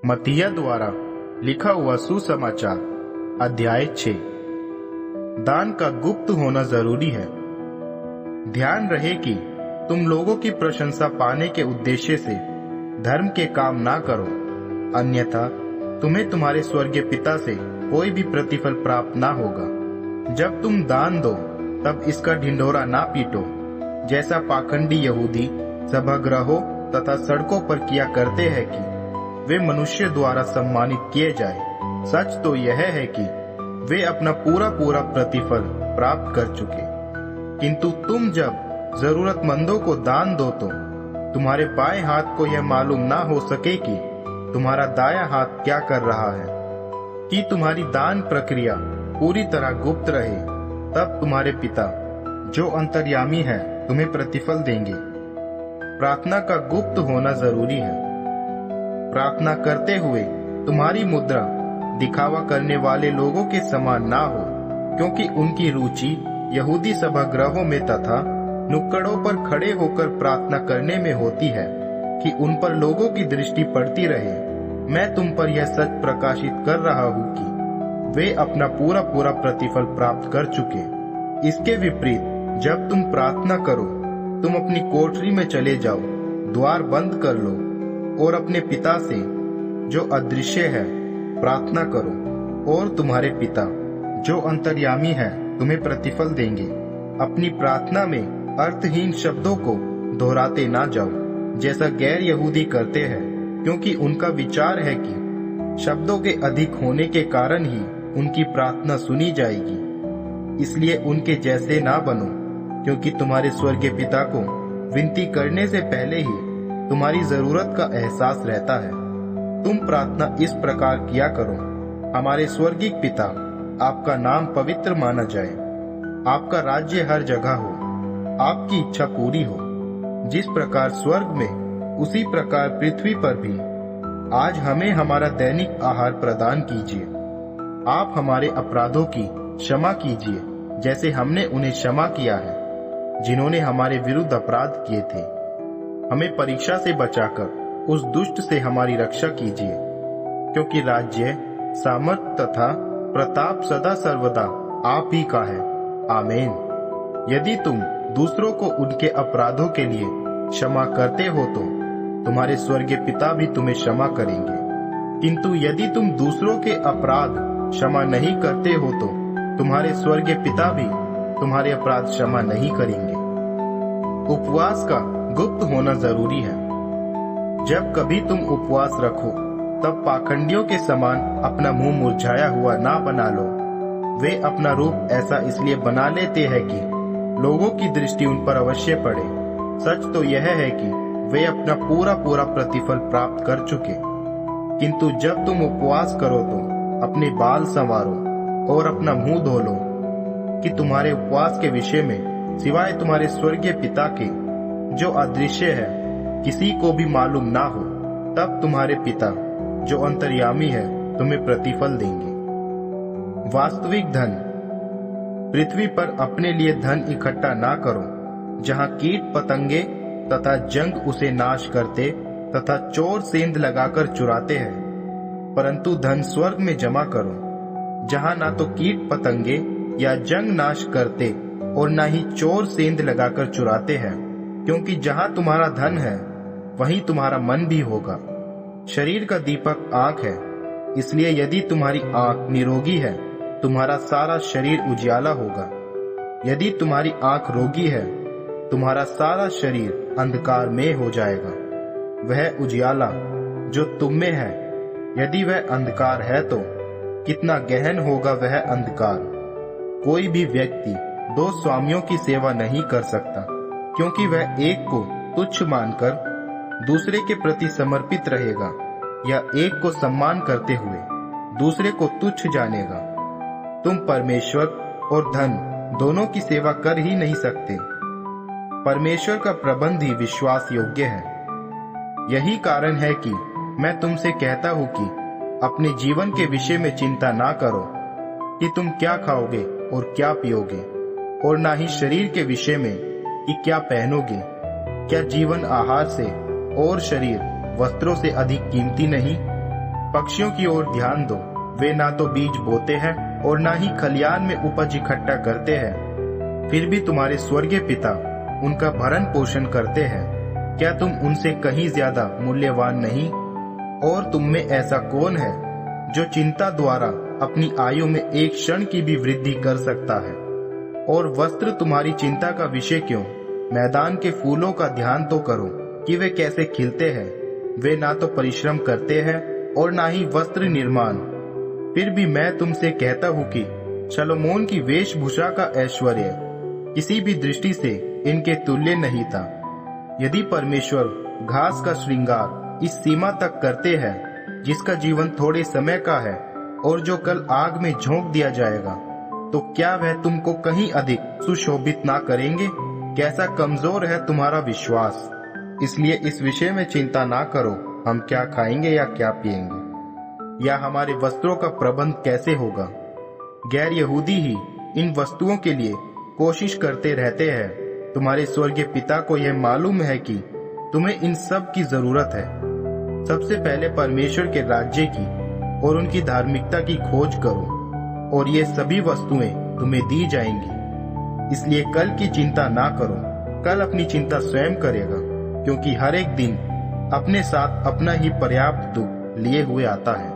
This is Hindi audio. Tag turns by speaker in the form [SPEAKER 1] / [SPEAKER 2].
[SPEAKER 1] मत्तिया द्वारा लिखा हुआ सुसमाचार अध्याय 6। दान का गुप्त होना जरूरी है। ध्यान रहे कि तुम लोगों की प्रशंसा पाने के उद्देश्य से धर्म के काम ना करो, अन्यथा तुम्हें तुम्हारे स्वर्गीय पिता से कोई भी प्रतिफल प्राप्त ना होगा। जब तुम दान दो तब इसका ढिंढोरा ना पीटो, जैसा पाखंडी यहूदी सभागृहों तथा सड़कों पर किया करते हैं कि वे मनुष्य द्वारा सम्मानित किए जाए। सच तो यह है कि वे अपना पूरा पूरा प्रतिफल प्राप्त कर चुके। किंतु तुम जब जरूरतमंदों को दान दो तो तुम्हारे बाएं हाथ को यह मालूम ना हो सके कि तुम्हारा दायां हाथ क्या कर रहा है, कि तुम्हारी दान प्रक्रिया पूरी तरह गुप्त रहे। तब तुम्हारे पिता जो अंतर्यामी है तुम्हें प्रतिफल देंगे। प्रार्थना का गुप्त होना जरूरी है। प्रार्थना करते हुए तुम्हारी मुद्रा दिखावा करने वाले लोगों के समान ना हो, क्योंकि उनकी रुचि यहूदी सभागृहों में तथा नुक्कड़ों पर खड़े होकर प्रार्थना करने में होती है कि उन पर लोगों की दृष्टि पड़ती रहे। मैं तुम पर यह सच प्रकाशित कर रहा हूँ कि वे अपना पूरा पूरा प्रतिफल प्राप्त कर चुके। इसके विपरीत जब तुम प्रार्थना करो, तुम अपनी कोठरी में चले जाओ, द्वार बंद कर लो और अपने पिता से जो अदृश्य है प्रार्थना करो, और तुम्हारे पिता जो अंतर्यामी है तुम्हें प्रतिफल देंगे। अपनी प्रार्थना में अर्थहीन शब्दों को दोहराते ना जाओ, जैसा गैर यहूदी करते हैं, क्योंकि उनका विचार है कि शब्दों के अधिक होने के कारण ही उनकी प्रार्थना सुनी जाएगी। इसलिए उनके जैसे ना बनो, क्योंकि तुम्हारे स्वर्गीय पिता को विनती करने से पहले ही तुम्हारी जरूरत का एहसास रहता है। तुम प्रार्थना इस प्रकार किया करो: हमारे स्वर्गीय पिता, आपका नाम पवित्र माना जाए, आपका राज्य हर जगह हो, आपकी इच्छा पूरी हो, जिस प्रकार स्वर्ग में उसी प्रकार पृथ्वी पर भी। आज हमें हमारा दैनिक आहार प्रदान कीजिए। आप हमारे अपराधों की क्षमा कीजिए, जैसे हमने उन्हें क्षमा किया है जिन्होंने हमारे विरुद्ध अपराध किए थे। हमें परीक्षा से बचाकर उस दुष्ट से हमारी रक्षा कीजिए, क्योंकि राज्य, सामर्थ तथा प्रताप सदा सर्वदा आप ही का है। आमीन। यदि तुम दूसरों को उनके अपराधों के लिए क्षमा करते हो तो तुम्हारे स्वर्गीय पिता भी तुम्हें क्षमा करेंगे। किंतु यदि तुम दूसरों के अपराध क्षमा नहीं करते हो तो तुम्हारे स्वर्गीय पिता भी तुम्हारे अपराध क्षमा नहीं करेंगे। उपवास का गुप्त होना जरूरी है। जब कभी तुम उपवास रखो तब पाखंडियों के समान अपना मुंह मुरझाया हुआ ना बना लो। वे अपना रूप ऐसा इसलिए बना लेते हैं कि लोगों की दृष्टि उन पर अवश्य पड़े। सच तो यह है कि वे अपना पूरा पूरा प्रतिफल प्राप्त कर चुके। किंतु जब तुम उपवास करो तो अपने बाल संवारो और अपना मुंह धो लो, कि तुम्हारे उपवास के विषय में सिवाय तुम्हारे स्वर्गीय पिता के जो अदृश्य है किसी को भी मालूम ना हो। तब तुम्हारे पिता जो अंतर्यामी है तुम्हें प्रतिफल देंगे। वास्तविक धन। पृथ्वी पर अपने लिए धन इकट्ठा ना करो, जहाँ कीट पतंगे तथा जंग उसे नाश करते तथा चोर सेंध लगाकर चुराते हैं। परंतु धन स्वर्ग में जमा करो, जहाँ ना तो कीट पतंगे या जंग नाश करते और ना ही चोर सेंध लगाकर चुराते हैं, क्योंकि जहाँ तुम्हारा धन है वहीं तुम्हारा मन भी होगा। शरीर का दीपक आंख है, इसलिए यदि तुम्हारी आंख निरोगी है तुम्हारा सारा शरीर उजियाला होगा। यदि तुम्हारी आंख रोगी है तुम्हारा सारा शरीर अंधकार में हो जाएगा। वह उजियाला जो तुम में है, यदि वह अंधकार है तो कितना गहन होगा वह अंधकार। कोई भी व्यक्ति दो स्वामियों की सेवा नहीं कर सकता, क्योंकि वह एक को तुच्छ मानकर दूसरे के प्रति समर्पित रहेगा, या एक को सम्मान करते हुए दूसरे को तुच्छ जानेगा। तुम परमेश्वर और धन दोनों की सेवा कर ही नहीं सकते। परमेश्वर का प्रबंध ही विश्वास योग्य है। यही कारण है कि मैं तुमसे कहता हूँ कि अपने जीवन के विषय में चिंता ना करो कि तुम क्या खाओगे और क्या पियोगे, और ना ही शरीर के विषय में कि क्या पहनोगे। क्या जीवन आहार से और शरीर वस्त्रों से अधिक कीमती नहीं? पक्षियों की ओर ध्यान दो, वे ना तो बीज बोते हैं और ना ही खलियान में उपज इकट्ठा करते हैं, फिर भी तुम्हारे स्वर्गीय पिता उनका भरण पोषण करते हैं। क्या तुम उनसे कहीं ज्यादा मूल्यवान नहीं? और तुम में ऐसा कौन है जो चिंता द्वारा अपनी आयु में एक क्षण की भी वृद्धि कर सकता है? और वस्त्र तुम्हारी चिंता का विषय क्यों? मैदान के फूलों का ध्यान तो करो कि वे कैसे खिलते हैं। वे ना तो परिश्रम करते हैं और ना ही वस्त्र निर्माण। फिर भी मैं तुमसे कहता हूँ कि शलोमोन की वेशभूषा का ऐश्वर्य किसी भी दृष्टि से इनके तुल्य नहीं था। यदि परमेश्वर घास का श्रृंगार इस सीमा तक करते हैं, जिसका जीवन थोड़े समय का है और जो कल आग में झोंक दिया जाएगा, तो क्या वह तुमको कहीं अधिक सुशोभित ना करेंगे? कैसा कमजोर है तुम्हारा विश्वास। इसलिए इस विषय में चिंता ना करो, हम क्या खाएंगे या क्या पिएंगे, या हमारे वस्त्रों का प्रबंध कैसे होगा। गैर यहूदी ही इन वस्तुओं के लिए कोशिश करते रहते हैं। तुम्हारे स्वर्गीय पिता को यह मालूम है कि तुम्हें इन सब की जरूरत है। सबसे पहले परमेश्वर के राज्य की और उनकी धार्मिकता की खोज करो, और ये सभी वस्तुएं तुम्हें दी जाएंगी। इसलिए कल की चिंता ना करो, कल अपनी चिंता स्वयं करेगा, क्योंकि हर एक दिन अपने साथ अपना ही पर्याप्त दुख लिए हुए आता है।